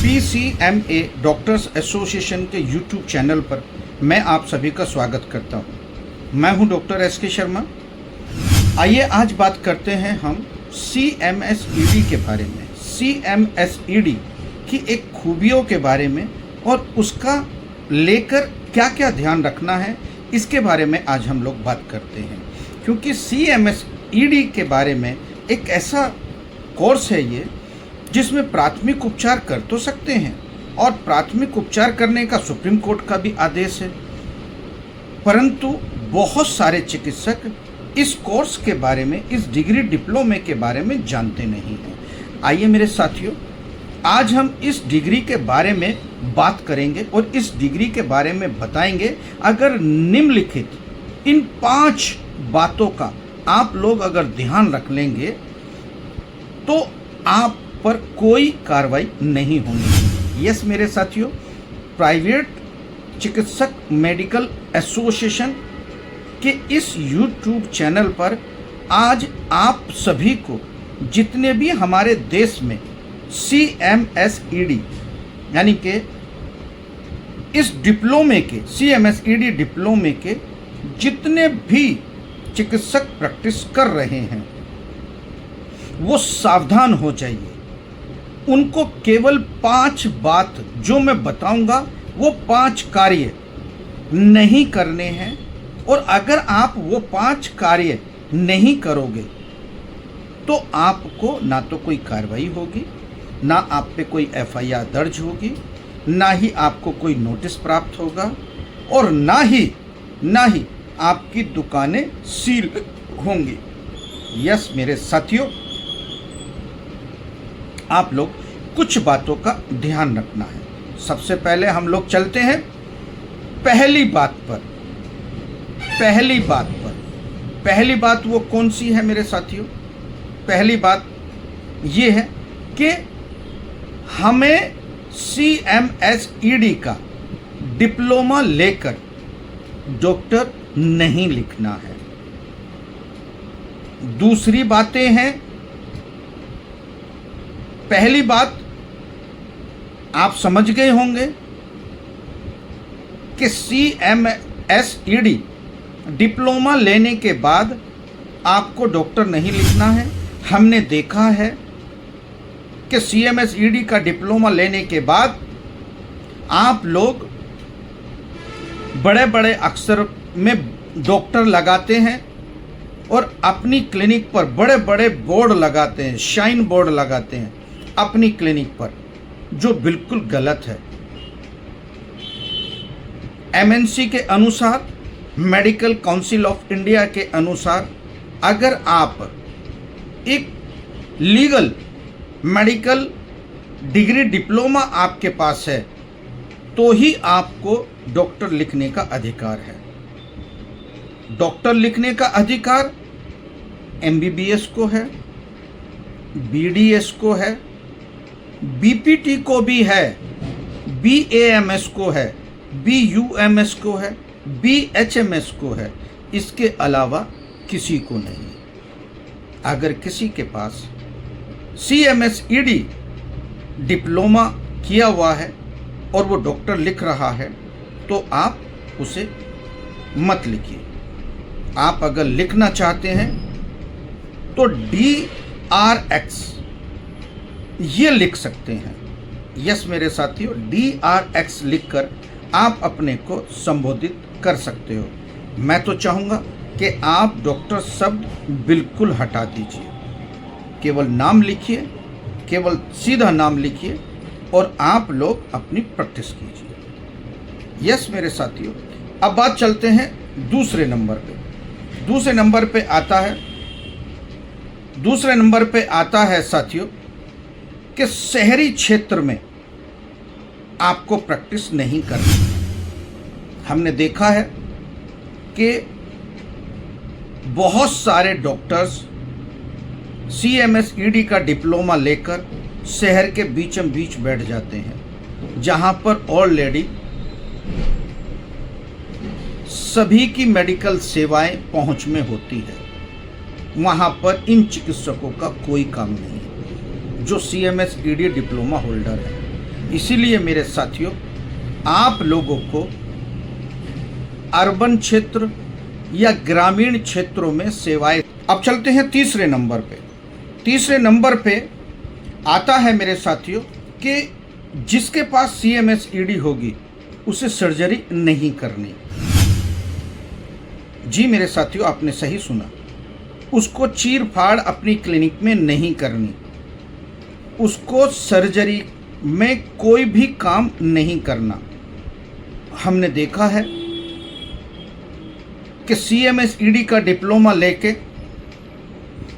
PCMA doctors association के YouTube channel पर मैं आप सभी का स्वागत करता हूं। मैं हूं डॉक्टर SK शर्मा। आइए आज बात करते हैं हम CMSED के बारे में, CMSED की एक खूबियों के बारे में और उसका लेकर क्या क्या ध्यान रखना है, इसके बारे में आज हम लोग बात करते हैं। क्योंकि CMSED के बारे में एक ऐसा कोर्स है ये जिसमें प्राथमिक उपचार कर तो सकते हैं और प्राथमिक उपचार करने का सुप्रीम कोर्ट का भी आदेश है, परंतु बहुत सारे चिकित्सक इस कोर्स के बारे में, इस डिग्री डिप्लोमे के बारे में जानते नहीं हैं। आइए मेरे साथियों, आज हम इस डिग्री के बारे में बात करेंगे और इस डिग्री के बारे में बताएंगे। अगर निम्नलिखित इन 5 बातों का आप लोग अगर ध्यान रख लेंगे तो आप पर कोई कार्रवाई नहीं होनी। यस मेरे साथियों, प्राइवेट चिकित्सक मेडिकल एसोसिएशन के इस यूट्यूब चैनल पर आज आप सभी को, जितने भी हमारे देश में CMSED यानी कि इस डिप्लोमे के, CMSED डिप्लोमे के जितने भी चिकित्सक प्रैक्टिस कर रहे हैं, वो सावधान हो जाइए। उनको केवल 5 बात जो मैं बताऊंगा वो 5 कार्य नहीं करने हैं, और अगर आप वो 5 कार्य नहीं करोगे तो आपको ना तो कोई कार्रवाई होगी, ना आप पे कोई FIR दर्ज होगी, ना ही आपको कोई नोटिस प्राप्त होगा, और ना ही आपकी दुकानें सील होंगी। यस मेरे साथियों, आप लोग कुछ बातों का ध्यान रखना है। सबसे पहले हम लोग चलते हैं पहली बात पर। पहली बात वो कौन सी है मेरे साथियों? पहली बात ये है कि हमें CMSED का डिप्लोमा लेकर डॉक्टर नहीं लिखना है। दूसरी बातें हैं, पहली बात आप समझ गए होंगे कि CMSED डिप्लोमा लेने के बाद आपको डॉक्टर नहीं लिखना है। हमने देखा है कि CMSED का डिप्लोमा लेने के बाद आप लोग बड़े बड़े अक्षर में डॉक्टर लगाते हैं और अपनी क्लिनिक पर बड़े बड़े बोर्ड लगाते हैं, शाइन बोर्ड लगाते हैं अपनी क्लिनिक पर, जो बिल्कुल गलत है। MNC के अनुसार, मेडिकल काउंसिल ऑफ इंडिया के अनुसार, अगर आप एक लीगल मेडिकल डिग्री डिप्लोमा आपके पास है तो ही आपको डॉक्टर लिखने का अधिकार है। डॉक्टर लिखने का अधिकार MBBS को है, BDS को है, BPT को भी है, BAMS को है, BUMS को है, BHMS को है। इसके अलावा किसी को नहीं। अगर किसी के पास CMSED डिप्लोमा किया हुआ है और वो डॉक्टर लिख रहा है तो आप उसे मत लिखिए। आप अगर लिखना चाहते हैं तो DRX ये लिख सकते हैं। यस मेरे साथियों, DRX लिखकर आप अपने को संबोधित कर सकते हो। मैं तो चाहूँगा कि आप डॉक्टर शब्द बिल्कुल हटा दीजिए, केवल नाम लिखिए, केवल सीधा नाम लिखिए और आप लोग अपनी प्रैक्टिस कीजिए। यस मेरे साथियों, अब बात चलते हैं दूसरे नंबर पे। दूसरे नंबर पे आता है साथियों कि शहरी क्षेत्र में आपको प्रैक्टिस नहीं करनी। हमने देखा है कि बहुत सारे डॉक्टर्स CMSED का डिप्लोमा लेकर शहर के बीचों बीच बैठ जाते हैं, जहां पर ऑलरेडी सभी की मेडिकल सेवाएं पहुंच में होती है। वहां पर इन चिकित्सकों का कोई काम नहीं जो CMSED डिप्लोमा होल्डर है। इसीलिए मेरे साथियों, आप लोगों को अर्बन क्षेत्र या ग्रामीण क्षेत्रों में सेवाएं। अब चलते हैं तीसरे नंबर पे। तीसरे नंबर पे आता है मेरे साथियों कि जिसके पास CMS-ED होगी उसे सर्जरी नहीं करनी। जी मेरे साथियों, आपने सही सुना। उसको चीर फाड़ अपनी क्लिनिक में नहीं करनी, उसको सर्जरी में कोई भी काम नहीं करना। हमने देखा है कि CMS-ED का डिप्लोमा लेके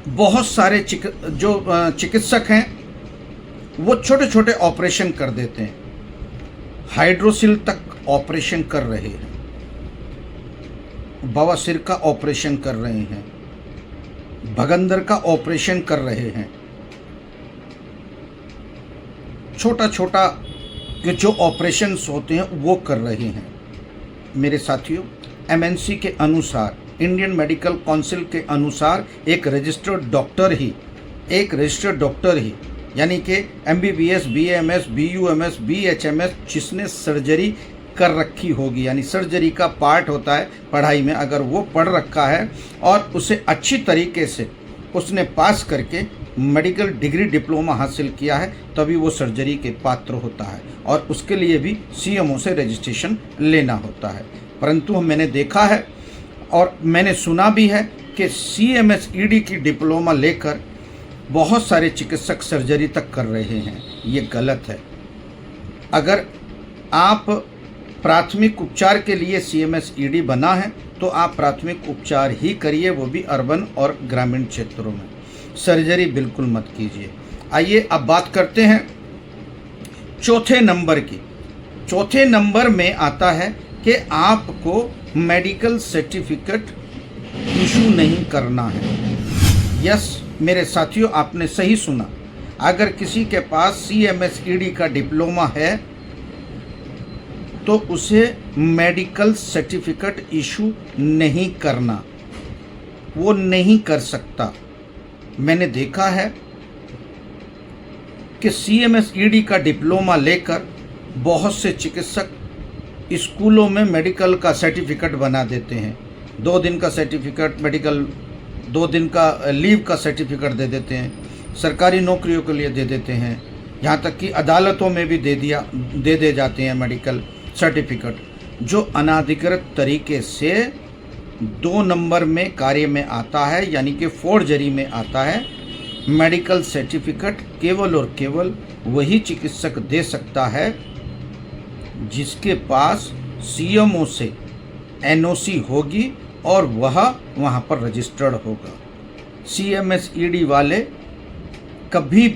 बहुत सारे चिकित्सक हैं, वो छोटे छोटे ऑपरेशन कर देते हैं। हाइड्रोसिल तक ऑपरेशन कर रहे हैं, बवासीर का ऑपरेशन कर रहे हैं, भगंदर का ऑपरेशन कर रहे हैं। छोटा छोटा जो ऑपरेशंस होते हैं वो कर रहे हैं। मेरे साथियों, MNC के अनुसार, इंडियन मेडिकल काउंसिल के अनुसार एक रजिस्टर्ड डॉक्टर ही यानी कि MBBS, BAMS, BUMS, BHMS जिसने सर्जरी कर रखी होगी, यानी सर्जरी का पार्ट होता है पढ़ाई में, अगर वो पढ़ रखा है और उसे अच्छी तरीके से उसने पास करके मेडिकल डिग्री डिप्लोमा हासिल किया है, तभी वो सर्जरी के पात्र होता है और उसके लिए भी CMO से रजिस्ट्रेशन लेना होता है। परंतु मैंने देखा है और मैंने सुना भी है कि CMS-ED की डिप्लोमा लेकर बहुत सारे चिकित्सक सर्जरी तक कर रहे हैं। ये गलत है। अगर आप प्राथमिक उपचार के लिए CMS-ED बना है तो आप प्राथमिक उपचार ही करिए, वो भी अर्बन और ग्रामीण क्षेत्रों में। सर्जरी बिल्कुल मत कीजिए। आइए अब बात करते हैं चौथे नंबर की। चौथे नंबर में आता है कि आपको मेडिकल सर्टिफिकेट इशू नहीं करना है। यस मेरे साथियों, आपने सही सुना। अगर किसी के पास CMS-ED का डिप्लोमा है तो उसे मेडिकल सर्टिफिकेट इशू नहीं करना, वो नहीं कर सकता। मैंने देखा है कि CMS-ED का डिप्लोमा लेकर बहुत से चिकित्सक स्कूलों में मेडिकल का सर्टिफिकेट बना देते हैं। 2 दिन का सर्टिफिकेट मेडिकल, 2 दिन का लीव का सर्टिफिकेट दे देते हैं, सरकारी नौकरियों के लिए दे देते हैं, यहाँ तक कि अदालतों में भी दे जाते हैं मेडिकल सर्टिफिकेट, जो अनाधिकृत तरीके से 2 नंबर में कार्य में आता है, यानी कि फोर्जरी में आता है। मेडिकल सर्टिफिकेट केवल और केवल वही चिकित्सक दे सकता है जिसके पास CMO से NOC होगी और वह वहाँ पर रजिस्टर्ड होगा। CMS-ED वाले कभी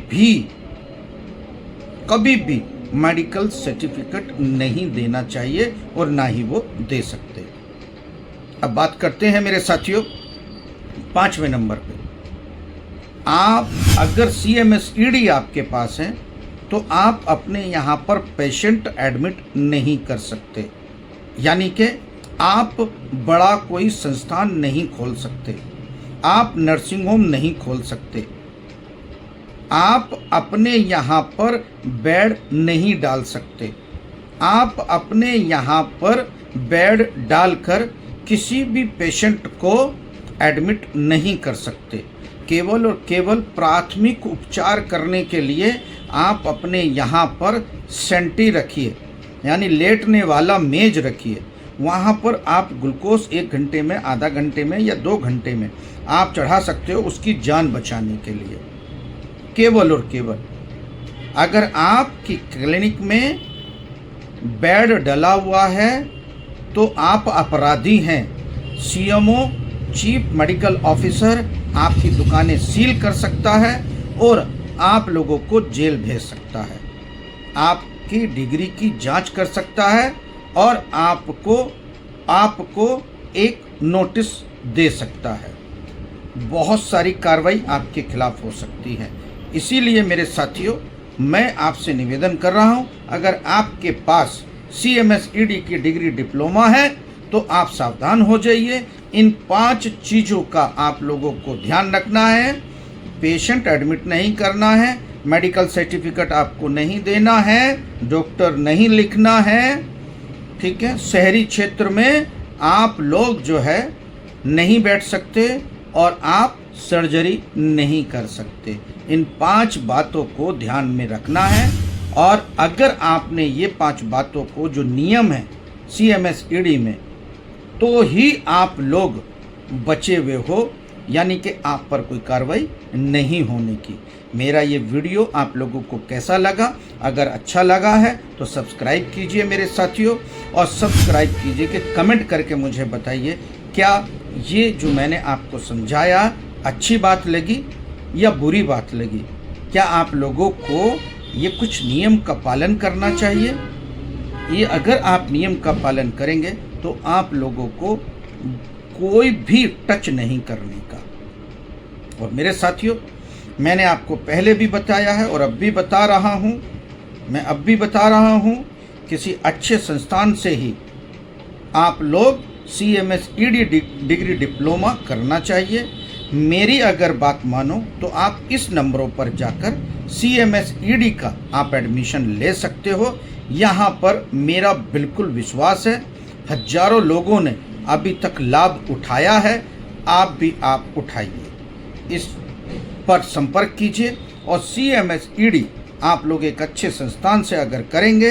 भी मेडिकल सर्टिफिकेट नहीं देना चाहिए और ना ही वो दे सकते। अब बात करते हैं मेरे साथियों 5वें नंबर पे। आप अगर CMS-ED आपके पास है तो आप अपने यहाँ पर पेशेंट एडमिट नहीं कर सकते, यानी कि आप बड़ा कोई संस्थान नहीं खोल सकते, आप नर्सिंग होम नहीं खोल सकते, आप अपने यहाँ पर बेड नहीं डाल सकते, आप अपने यहाँ पर बेड डालकर किसी भी पेशेंट को एडमिट नहीं कर सकते। केवल और केवल प्राथमिक उपचार करने के लिए आप अपने यहाँ पर सेंटी रखिए, यानी लेटने वाला मेज रखिए। वहाँ पर आप ग्लूकोज 1 घंटे में, आधा घंटे में या 2 घंटे में आप चढ़ा सकते हो उसकी जान बचाने के लिए। केवल और केवल अगर आपकी क्लिनिक में बेड डला हुआ है तो आप अपराधी हैं। CMO, चीफ मेडिकल ऑफिसर आपकी दुकानें सील कर सकता है और आप लोगों को जेल भेज सकता है, आपकी डिग्री की जांच कर सकता है और आपको एक नोटिस दे सकता है। बहुत सारी कार्रवाई आपके खिलाफ हो सकती है। इसीलिए मेरे साथियों, मैं आपसे निवेदन कर रहा हूं, अगर आपके पास CMS-ED की डिग्री डिप्लोमा है तो आप सावधान हो जाइए। इन 5 चीज़ों का आप लोगों को ध्यान रखना है। पेशेंट एडमिट नहीं करना है, मेडिकल सर्टिफिकेट आपको नहीं देना है, डॉक्टर नहीं लिखना है, ठीक है। शहरी क्षेत्र में आप लोग जो है नहीं बैठ सकते और आप सर्जरी नहीं कर सकते। इन 5 बातों को ध्यान में रखना है और अगर आपने ये 5 बातों को जो नियम है CMS-ED में, तो ही आप लोग बचे हुए हो, यानी कि आप पर कोई कार्रवाई नहीं होने की। मेरा ये वीडियो आप लोगों को कैसा लगा? अगर अच्छा लगा है तो सब्सक्राइब कीजिए मेरे साथियों, और सब्सक्राइब कीजिए कि कमेंट करके मुझे बताइए क्या ये जो मैंने आपको समझाया अच्छी बात लगी या बुरी बात लगी। क्या आप लोगों को ये कुछ नियम का पालन करना चाहिए? ये अगर आप नियम का पालन करेंगे तो आप लोगों को कोई भी टच नहीं करने का। और मेरे साथियों, मैंने आपको पहले भी बताया है और अब भी बता रहा हूँ, मैं अब भी बता रहा हूँ, किसी अच्छे संस्थान से ही आप लोग CMS-ED डिग्री डिप्लोमा करना चाहिए। मेरी अगर बात मानो तो आप इस नंबरों पर जाकर CMS-ED का आप एडमिशन ले सकते हो। यहाँ पर मेरा बिल्कुल विश्वास है, हजारों लोगों ने अभी तक लाभ उठाया है, आप भी आप उठाइए। इस पर संपर्क कीजिए और CMS-ED आप लोग एक अच्छे संस्थान से अगर करेंगे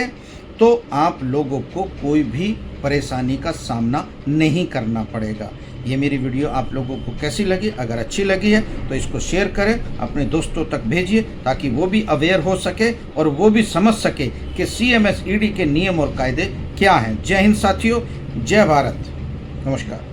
तो आप लोगों को कोई भी परेशानी का सामना नहीं करना पड़ेगा। ये मेरी वीडियो आप लोगों को कैसी लगी? अगर अच्छी लगी है तो इसको शेयर करें, अपने दोस्तों तक भेजिए ताकि वो भी अवेयर हो सके और वो भी समझ सके कि CMS-ED के नियम और कायदे क्या हैं। जय हिंद साथियों, जय भारत, नमस्कार।